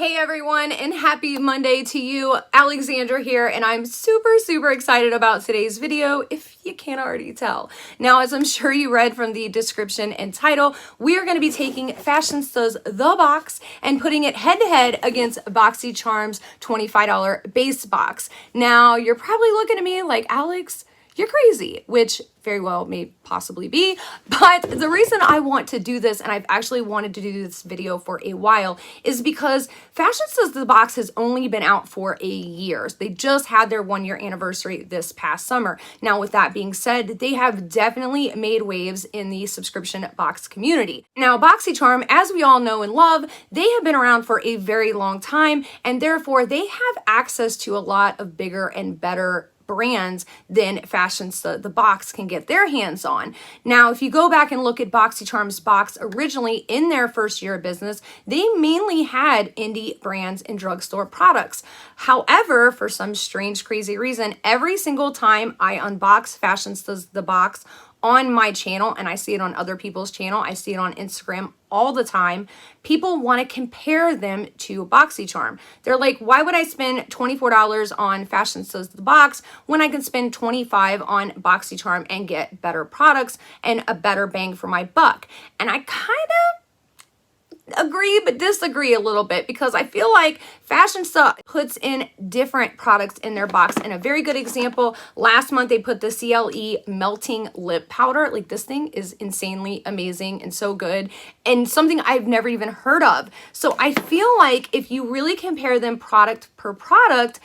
Hey everyone, and happy Monday to you. Alexandra here, and I'm super excited about today's video, if you can't already tell. Now, as I'm sure you read from the description and title, we are going to be taking Fashionsta's The Box and putting it head-to-head against BoxyCharm's $25 base box. Now, you're probably looking at me like, Alex, you're crazy, which very well may possibly be, but the reason I want to do this, and I've actually wanted to do this video for a while, is because Fashionsta The Box has only been out for a year. They just had their 1-year anniversary this past summer. Now, with that being said, they have definitely made waves in the subscription box community. Now, BoxyCharm, as we all know and love, they have been around for a very long time, and therefore they have access to a lot of bigger and better brands than Fashionsta The Box can get their hands on. Now, if you go back and look at BoxyCharm's box, originally in their first year of business, they mainly had indie brands and drugstore products. However, for some strange, crazy reason, every single time I unbox Fashionsta The Box on my channel, and I see it on other people's channel, I see it on Instagram all the time, people want to compare them to BoxyCharm. They're like, why would I spend $24 on Fashionsta The Box when I can spend $25 on BoxyCharm and get better products and a better bang for my buck? And I kind of agree but disagree a little bit, because I feel like Fashionsta puts in different products in their box. And a very good example, last month they put the CLE melting lip powder. Like, this thing is insanely amazing and so good, and something I've never even heard of. So I feel like if you really compare them product per product,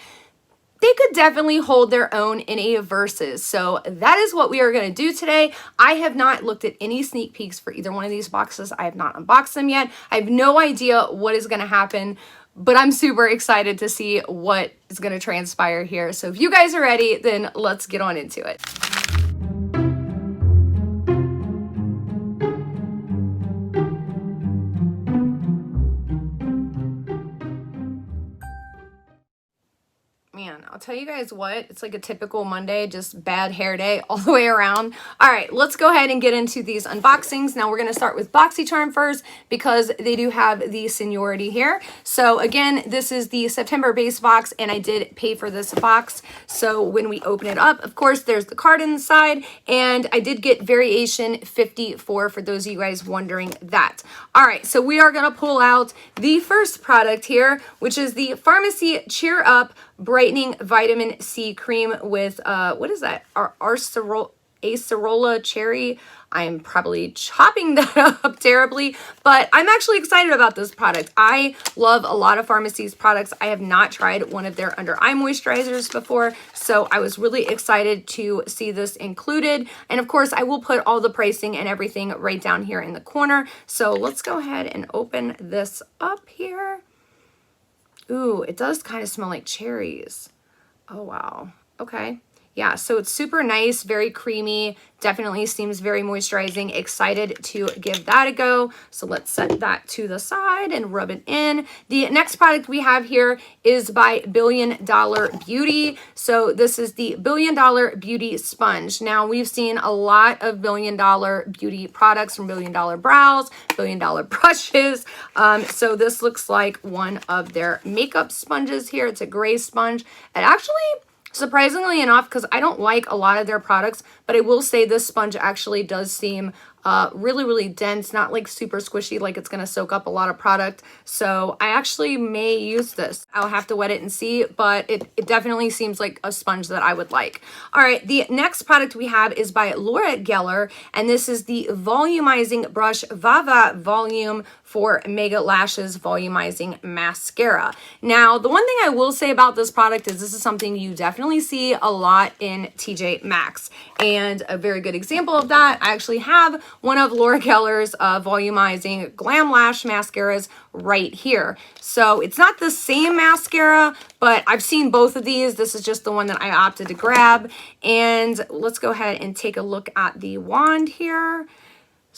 they could definitely hold their own in a versus. So that is what we are going to do today. I have not looked at any sneak peeks for either one of these boxes. I have not unboxed them yet. I have no idea what is going to happen, but I'm super excited to see what is going to transpire here. So if you guys are ready, then let's get on into it. Man, I'll tell you guys what, it's like a typical Monday, just bad hair day all the way around. All right, let's go ahead and get into these unboxings. Now we're going to start with BoxyCharm first, because they do have the seniority here. So again, this is the September base box, and I did pay for this box. So when we open it up, of course, there's the card inside, and I did get variation 54 for those of you guys wondering that. All right, so we are going to pull out the first product here, which is the Pharmacy Cheer Up Brightening Vitamin C Cream with, what is that? Acerola Cherry. I'm probably chopping that up terribly, but I'm actually excited about this product. I love a lot of Pharmacy's products. I have not tried one of their under eye moisturizers before, so I was really excited to see this included. And of course, I will put all the pricing and everything right down here in the corner. So let's go ahead and open this up here. Ooh, it does kind of smell like cherries. Oh, wow. Okay. Yeah, so it's super nice, very creamy, definitely seems very moisturizing. Excited to give that a go. So let's set that to the side and rub it in. The next product we have here is by Billion Dollar Beauty. So this is the Billion Dollar Beauty Sponge. Now, we've seen a lot of Billion Dollar Beauty products, from Billion Dollar Brows, Billion Dollar Brushes. So this looks like one of their makeup sponges here. It's a gray sponge. It actually, surprisingly enough, because I don't like a lot of their products, but I will say this sponge actually does seem really dense, not like super squishy, like it's going to soak up a lot of product. So I actually may use this. I'll have to wet it and see, but it definitely seems like a sponge that I would like. All right, the next product we have is by Laura Geller, and this is the Volumizing Brush Vava Volume for Mega Lashes Volumizing Mascara. Now, the one thing I will say about this product is this is something you definitely see a lot in TJ Maxx. And a very good example of that, I actually have one of Laura Geller's volumizing glam lash mascaras right here. So it's not the same mascara, but I've seen both of these. This is just the one that I opted to grab. And let's go ahead and take a look at the wand here.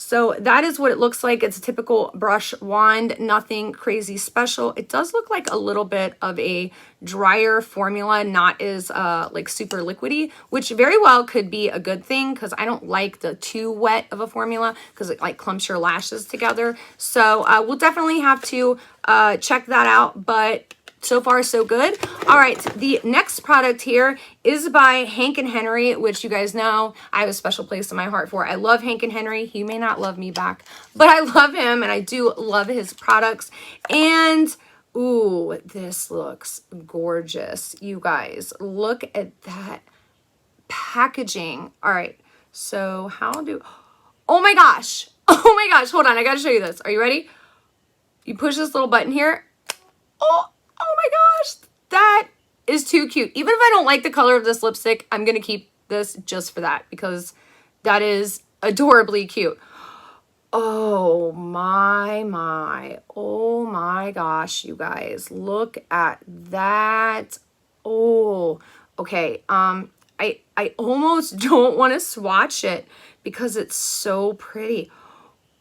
So that is what it looks like. It's a typical brush wand, nothing crazy special. It does look like a little bit of a drier formula, not as like super liquidy, which very well could be a good thing because I don't like the too wet of a formula because it like clumps your lashes together. So we'll definitely have to check that out, but so far so good. All right, the next product here is by Hank and Henry, which you guys know I have a special place in my heart for. I love Hank and Henry. He may not love me back, but I love him and I do love his products. And ooh, this looks gorgeous. You guys, look at that packaging. All right, so oh my gosh. Oh my gosh, hold on, I gotta show you this. Are you ready? You push this little button here. Oh my gosh, that is too cute. Even if I don't like the color of this lipstick, I'm going to keep this just for that because that is adorably cute. Oh my. Oh my gosh, you guys. Look at that. Oh, okay. I almost don't want to swatch it because it's so pretty.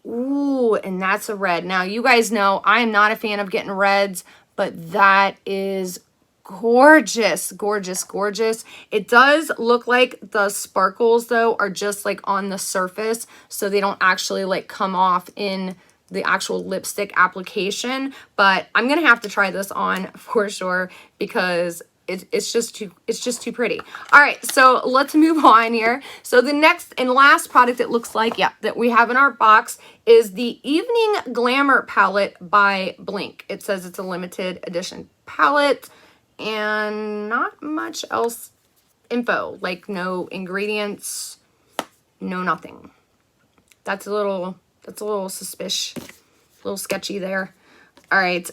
Ooh, and that's a red. Now, you guys know I am not a fan of getting reds, but that is gorgeous, gorgeous, gorgeous. It does look like the sparkles, though, are just like on the surface, so they don't actually like come off in the actual lipstick application. But I'm gonna have to try this on for sure because it's just too pretty. All right, so let's move on here. So the next and last product it looks like, yeah, that we have in our box is the Evening Glamour palette by Blink. It says it's a limited edition palette and not much else info, like no ingredients, no nothing. That's a little suspicious, a little sketchy there. All right,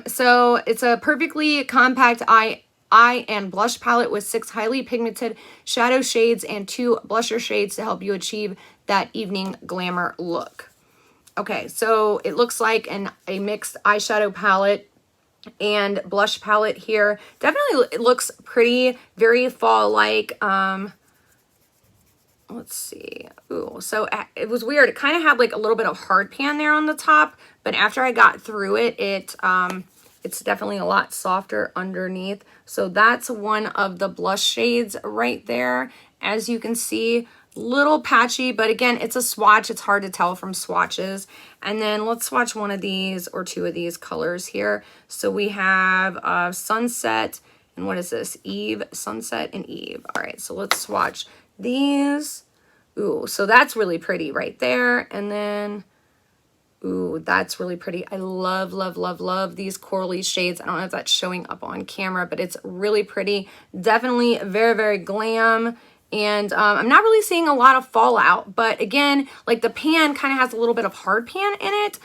so it's a perfectly compact eye and blush palette with 6 highly pigmented shadow shades and 2 blusher shades to help you achieve that evening glamour look. Okay, so it looks like a mixed eyeshadow palette and blush palette here. Definitely it looks pretty, very fall-like. Let's see. Ooh, so it was weird. It kind of had like a little bit of hard pan there on the top, but after I got through it, it's definitely a lot softer underneath. So that's one of the blush shades right there. As you can see, little patchy, but again, it's a swatch. It's hard to tell from swatches. And then let's swatch one of these or 2 of these colors here. So we have Sunset, and what is this? Eve, Sunset, and Eve. All right, so let's swatch these. Ooh, so that's really pretty right there. And then ooh, that's really pretty. I love, love, love, love these corally shades. I don't know if that's showing up on camera, but it's really pretty. Definitely very, very glam. And I'm not really seeing a lot of fallout, but again, like the pan kind of has a little bit of hard pan in it.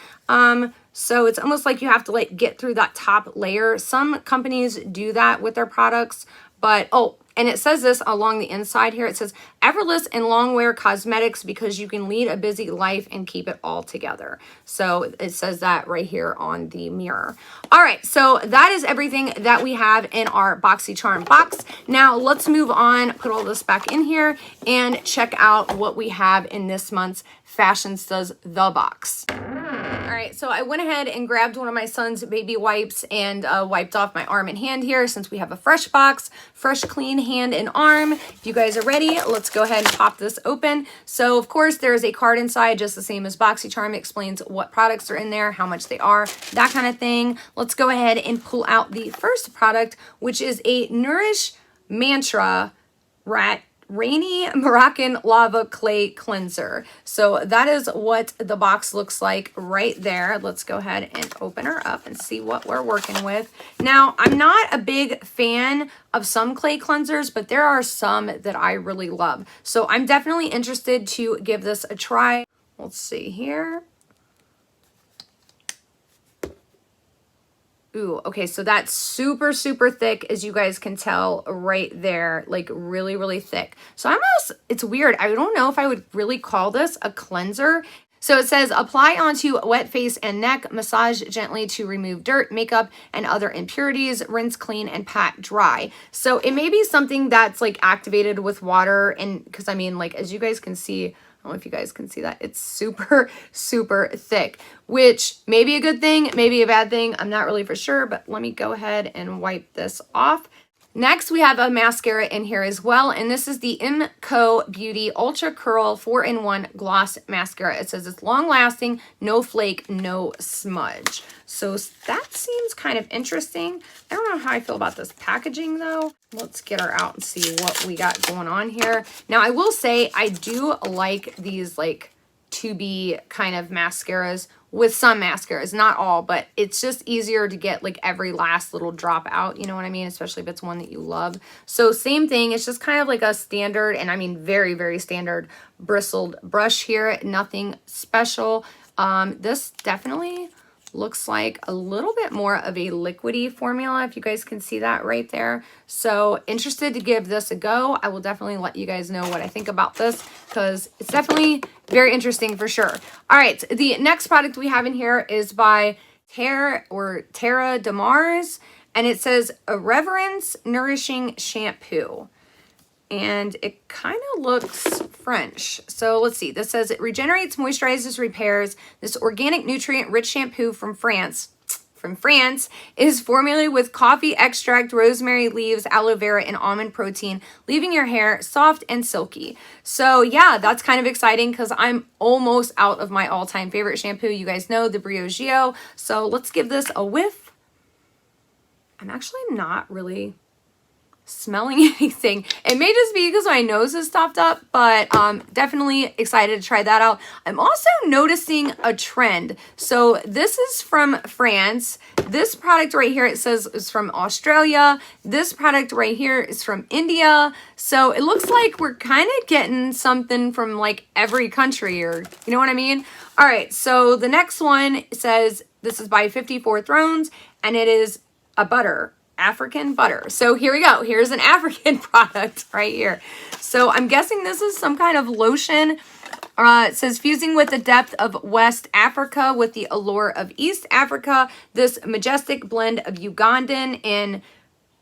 So it's almost like you have to like get through that top layer. Some companies do that with their products, but oh, and it says this along the inside here. It says, effortless and long wear cosmetics because you can lead a busy life and keep it all together. So it says that right here on the mirror. All right, so that is everything that we have in our BoxyCharm box. Now let's move on, put all this back in here and check out what we have in this month's Fashionsta's The Box. All right, so I went ahead and grabbed one of my son's baby wipes and wiped off my arm and hand here since we have a fresh box, fresh, clean hand and arm. If you guys are ready, let's go ahead and pop this open. So, of course, there is a card inside, just the same as BoxyCharm. It explains what products are in there, how much they are, that kind of thing. Let's go ahead and pull out the first product, which is a Nourish Mantra Rainy Moroccan Lava Clay Cleanser. So that is what the box looks like right there. Let's go ahead and open her up and see what we're working with. Now, I'm not a big fan of some clay cleansers, but there are some that I really love. So I'm definitely interested to give this a try. Let's see here. Ooh, okay, so that's super, super thick, as you guys can tell right there, like really, really thick. So it's weird. I don't know if I would really call this a cleanser. So it says, apply onto wet face and neck, massage gently to remove dirt, makeup, and other impurities, rinse clean, and pat dry. So it may be something that's like activated with water, and because I mean, like, as you guys can see, don't know if you guys can see that. It's super, super thick, which may be a good thing, maybe a bad thing. I'm not really for sure, but let me go ahead and wipe this off. Next, we have a mascara in here as well, and this is the Beaute Ultra Curl 4-in-1 Gloss Mascara. It says it's long-lasting, no flake, no smudge. So that seems kind of interesting. I don't know how I feel about this packaging, though. Let's get her out and see what we got going on here. Now, I will say I do like these, like, 2B kind of mascaras with some mascaras, not all, but it's just easier to get like every last little drop out, you know what I mean? Especially if it's one that you love. So same thing, it's just kind of like a standard, and I mean very, very standard bristled brush here, nothing special. This definitely looks like a little bit more of a liquidy formula, if you guys can see that right there. So interested to give this a go. I will definitely let you guys know what I think about this, because it's definitely very interesting for sure. All right, the next product we have in here is by Terra de NARS, and it says a Reverence Nourishing Shampoo. And it kind of looks French. So let's see. This says it regenerates, moisturizes, repairs. This organic nutrient-rich shampoo from France is formulated with coffee extract, rosemary leaves, aloe vera, and almond protein, leaving your hair soft and silky. So yeah, that's kind of exciting because I'm almost out of my all-time favorite shampoo. You guys know the Briogeo. So let's give this a whiff. I'm actually not really smelling anything. It may just be because my nose is stopped up, but definitely excited to try that out. I'm also noticing a trend. So this is from France. This product right here, it says is from Australia. This product right here is from India. So it looks like we're kind of getting something from like every country, or you know what I mean? All right, so the next one says this is by 54 Thrones, and it is a butter. African butter. So here we go. Here's an African product right here. So I'm guessing this is some kind of lotion. It says fusing with the depth of West Africa with the allure of East Africa, this majestic blend of Ugandan and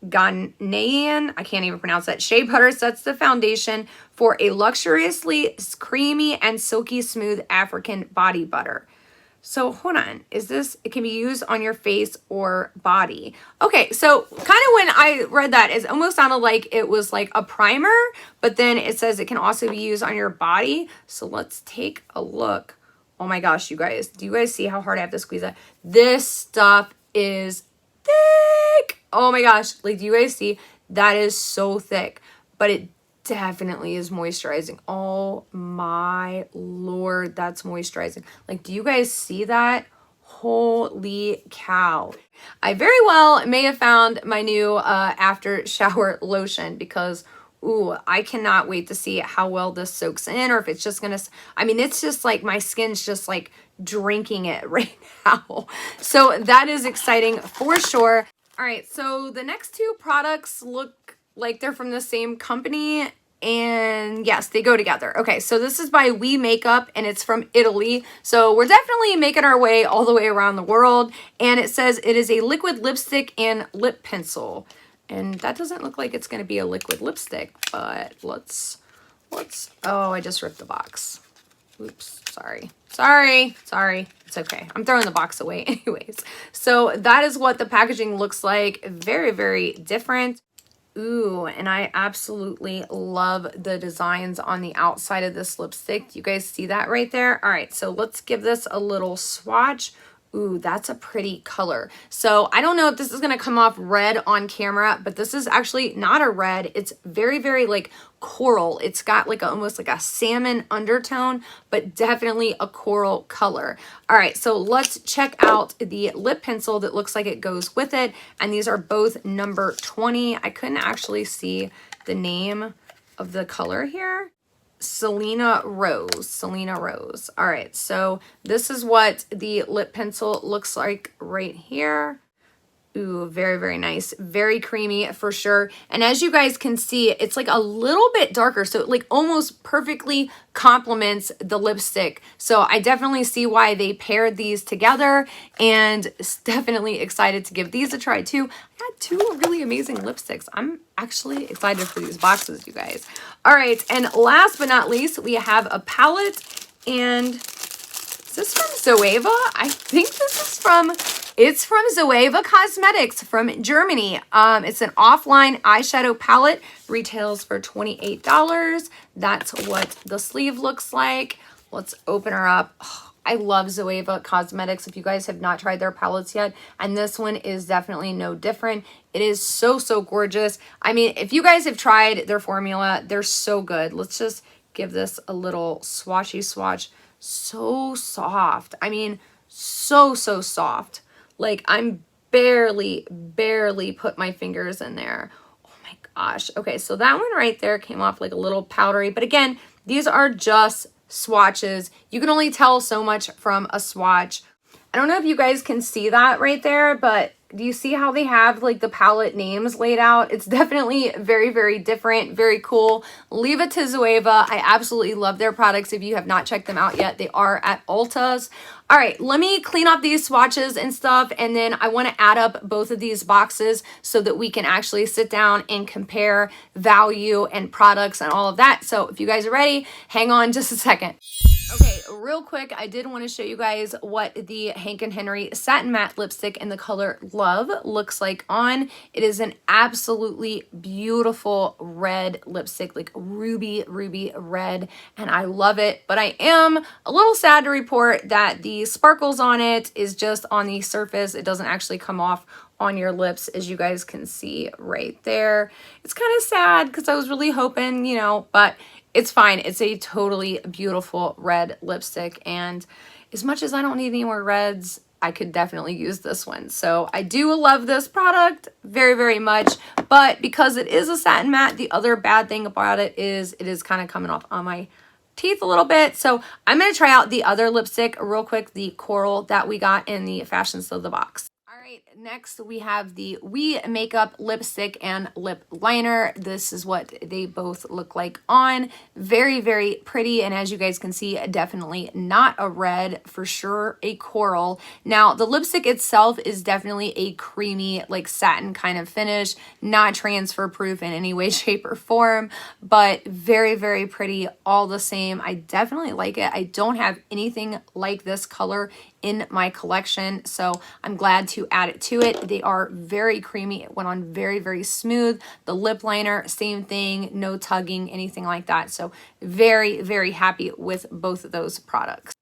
Ghanaian, I can't even pronounce that, shea butter sets the foundation for a luxuriously creamy and silky smooth African body butter. So hold on, is this, it can be used on your face or body. Okay, so kind of when I read that, it almost sounded like it was like a primer, but then it says it can also be used on your body. So let's take a look. Oh my gosh, you guys, do you guys see how hard I have to squeeze that? This stuff is thick. Oh my gosh, like, do you guys see? That is so thick, but it definitely is moisturizing. Oh my Lord, that's moisturizing. Like, do you guys see that? Holy cow. I very well may have found my new after shower lotion, because ooh, I cannot wait to see how well this soaks in, or if it's just gonna, I mean, it's just like my skin's just like drinking it right now. So that is exciting for sure. All right, so the next two products look like they're from the same company, and yes, they go together. Okay, so this is by We Makeup, and it's from Italy. So we're definitely making our way all the way around the world, and it says it is a liquid lipstick and lip pencil. And that doesn't look like it's going to be a liquid lipstick, but let's, oh, I just ripped the box. Oops, sorry. It's okay. I'm throwing the box away anyways. So that is what the packaging looks like. Very, very different. Ooh, and I absolutely love the designs on the outside of this lipstick. You guys see that right there? All right, so let's give this a little swatch. Ooh, that's a pretty color. So I don't know if this is going to come off red on camera, but this is actually not a red. It's very, very like coral. It's got like almost like a salmon undertone, but definitely a coral color. All right, so let's check out the lip pencil that looks like it goes with it. And these are both number 20. I couldn't actually see the name of the color here. Selena Rose. All right, so this is what the lip pencil looks like right here. Ooh, very, very nice. Very creamy for sure. And as you guys can see, it's like a little bit darker. So it like almost perfectly complements the lipstick. So I definitely see why they paired these together, and definitely excited to give these a try too. I two really amazing lipsticks. I'm actually excited for these boxes, you guys. All right, and last but not least, we have a palette, and is this from Zoeva? I think this is from, it's from Zoeva Cosmetics from Germany. It's an offline eyeshadow palette, retails for $28. That's what the sleeve looks like. Let's open her up. Oh, I love Zoeva Cosmetics if you guys have not tried their palettes yet. And this one is definitely no different. It is so, so gorgeous. I mean, if you guys have tried their formula, they're so good. Let's just give this a little swatchy swatch. So soft. I mean, so, so soft. Like, I'm barely put my fingers in there. Oh my gosh. Okay, so that one right there came off like a little powdery. But again, these are just swatches. You can only tell so much from a swatch. I don't know if you guys can see that right there, but do you see how they have like the palette names laid out? It's definitely very, very different, very cool. Leave it to Zoeva. I absolutely love their products. If you have not checked them out yet, they are at Ulta's. All right, let me clean up these swatches and stuff, and then I want to add up both of these boxes so that we can actually sit down and compare value and products and all of that. So if you guys are ready, hang on just a second. Okay, real quick, I did want to show you guys what the Hank & Henry Satin Matte Lipstick in the color Love looks like on. It is an absolutely beautiful red lipstick, like ruby red, and I love it. But I am a little sad to report that the sparkles on it is just on the surface. It doesn't actually come off on your lips, as you guys can see right there. It's kind of sad because I was really hoping, you know, but it's fine. It's a totally beautiful red lipstick, and as much as I don't need any more reds, I could definitely use this one. So I do love this product very, very much, but because it is a satin matte, the other bad thing about it is kind of coming off on my teeth a little bit. So I'm going to try out the other lipstick real quick, the coral that we got in the Fashionsta The Box. Next, we have the We Makeup lipstick and lip liner. This is what they both look like on. Very, very pretty. And as you guys can see, definitely not a red, for sure a coral. Now, the lipstick itself is definitely a creamy, like satin kind of finish, not transfer proof in any way, shape, or form, but very, very pretty all the same. I definitely like it. I don't have anything like this color in my collection, so I'm glad to add it to it. They are very creamy. It went on very, very smooth. The lip liner, same thing, no tugging, anything like that. So very, very happy with both of those products.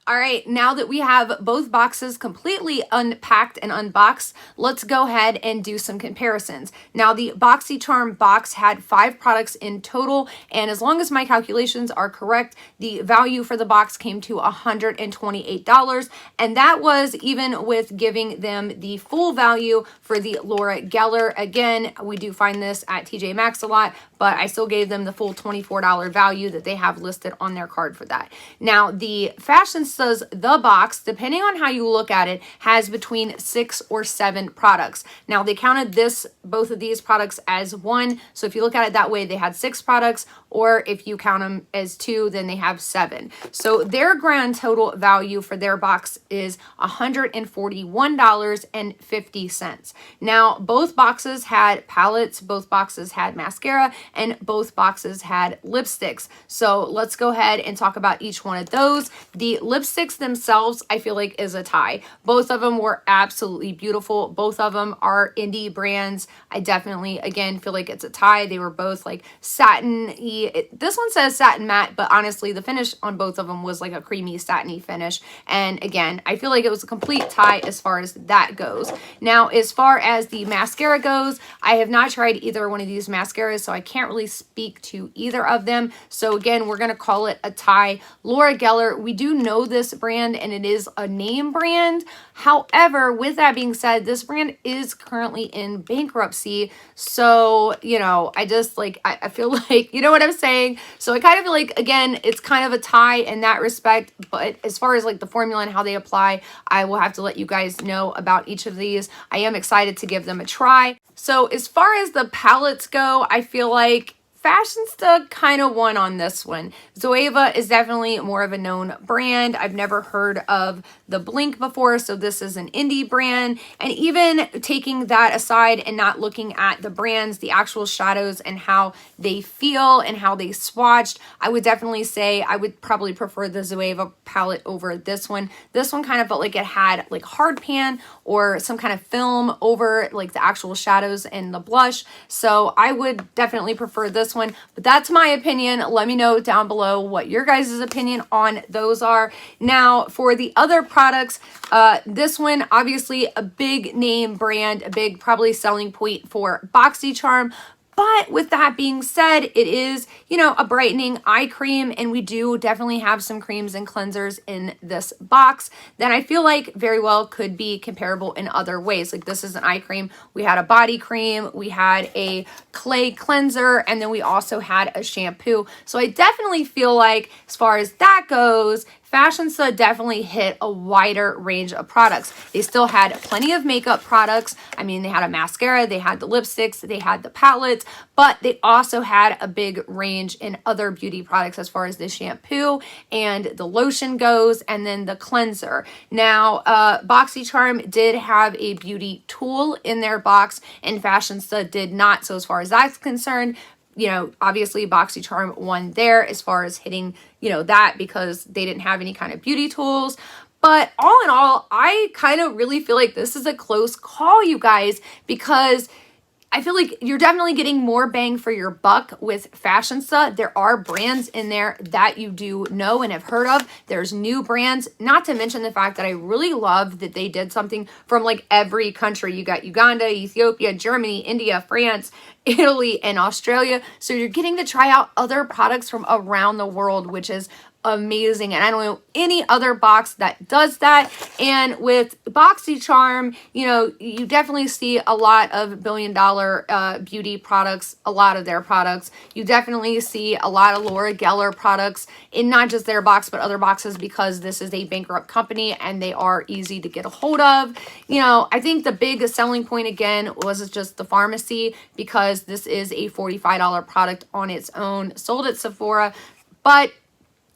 All right, now that we have both boxes completely unpacked and unboxed, let's go ahead and do some comparisons. Now, the BoxyCharm box had 5 products in total, and as long as my calculations are correct, the value for the box came to $128, and that was even with giving them the full value for the Laura Geller. Again, we do find this at TJ Maxx a lot, but I still gave them the full $24 value that they have listed on their card for that. Now, the Fashionsta The Box, depending on how you look at it, has between 6 or 7 products. Now, they counted both of these products as one, so if you look at it that way, they had 6 products, or if you count them as 2, then they have 7. So their grand total value for their box is $141.50. Now, both boxes had palettes, both boxes had mascara, and both boxes had lipsticks. So let's go ahead and talk about each one of those. The lipsticks themselves, I feel like, is a tie. Both of them were absolutely beautiful. Both of them are indie brands. I definitely, again, feel like it's a tie. They were both like satin-y. This one says satin matte, but honestly, the finish on both of them was like a creamy satiny finish. And again, I feel like it was a complete tie as far as that goes. Now, as far as the mascara goes, I have not tried either one of these mascaras, so I can't really speak to either of them. So again, we're going to call it a tie. Laura Geller, we do know this brand, and it is a name brand. However, with that being said, this brand is currently in bankruptcy. So, you know, I just like, I feel like, you know what I'm saying? So I kind of feel like, again, it's kind of a tie in that respect. But as far as like the formula and how they apply, I will have to let you guys know about each of these. I am excited to give them a try. So as far as the palettes go, I feel like Fashionsta kind of won on this one. Zoeva is definitely more of a known brand. I've never heard of the Blink before, so this is an indie brand. And even taking that aside and not looking at the brands, the actual shadows and how they feel and how they swatched, I would definitely say I would probably prefer the Zoeva palette over this one. This one kind of felt like it had like hard pan or some kind of film over like the actual shadows and the blush. So I would definitely prefer this one, but that's my opinion. Let me know down below what your guys' opinion on those are. Now for the other products, this one obviously a big name brand, a big probably selling point for BoxyCharm. But with that being said, it is, you know, a brightening eye cream, and we do definitely have some creams and cleansers in this box that I feel like very well could be comparable in other ways. Like this is an eye cream. We had a body cream, we had a clay cleanser, and then we also had a shampoo. So I definitely feel like as far as that goes, Fashionsta definitely hit a wider range of products. They still had plenty of makeup products. I mean, they had a mascara, they had the lipsticks, they had the palettes, but they also had a big range in other beauty products as far as the shampoo and the lotion goes, and then the cleanser. Now, BoxyCharm did have a beauty tool in their box, and Fashionsta did not. So as far as that's concerned, you know, obviously BoxyCharm won there as far as hitting, you know, that because they didn't have any kind of beauty tools. But all in all, I kind of really feel like this is a close call, you guys, because I feel like you're definitely getting more bang for your buck with Fashionsta. There are brands in there that you do know and have heard of. There's new brands, not to mention the fact that I really love that they did something from like every country. You got Uganda, Ethiopia, Germany, India, France, Italy, and Australia. So you're getting to try out other products from around the world, which is amazing. And I don't know any other box that does that. And with BoxyCharm, you know, you definitely see a lot of billion-dollar beauty products, a lot of their products. You definitely see a lot of Laura Geller products in not just their box, but other boxes, because this is a bankrupt company and they are easy to get a hold of. You know, I think the big selling point again was just the pharmacy, because this is a $45 product on its own, sold at Sephora. But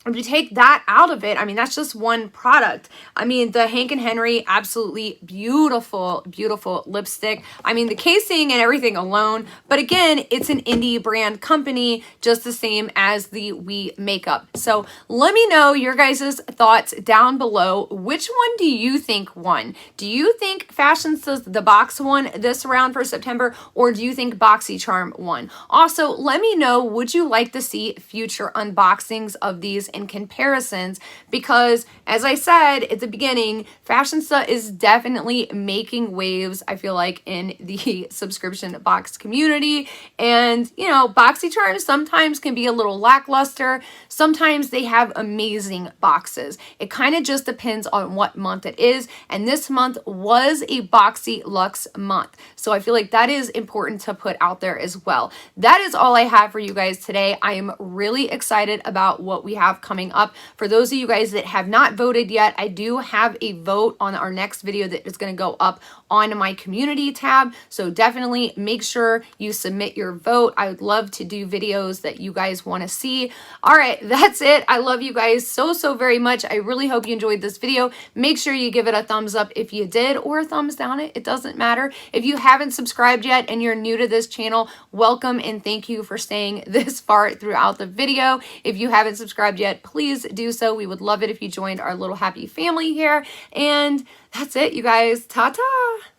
if you take that out of it, I mean, that's just one product. I mean, the Hank & Henry, absolutely beautiful, beautiful lipstick. I mean, the casing and everything alone. But again, it's an indie brand company, just the same as the We makeup. So let me know your guys' thoughts down below. Which one do you think won? Do you think Fashionsta The Box won this round for September, or do you think BoxyCharm won? Also, let me know, would you like to see future unboxings of these and comparisons? Because as I said at the beginning, Fashionsta is definitely making waves, I feel like, in the subscription box community. And you know, BoxyCharm sometimes can be a little lackluster. Sometimes they have amazing boxes. It kind of just depends on what month it is, and this month was a Boxy Luxe month, so I feel like that is important to put out there as well. That is all I have for you guys today. I am really excited about what we have coming up. For those of you guys that have not voted yet, I do have a vote on our next video that is going to go up on my community tab, so definitely make sure you submit your vote. I would love to do videos that you guys want to see. All right, that's it. I love you guys so very much. I really hope you enjoyed this video. Make sure you give it a thumbs up if you did, or a thumbs down. It doesn't matter. If you haven't subscribed yet and you're new to this channel, welcome and thank you for staying this far throughout the video. If you haven't subscribed yet, please do so. We would love it if you joined our little happy family here. And that's it, you guys. Ta-ta!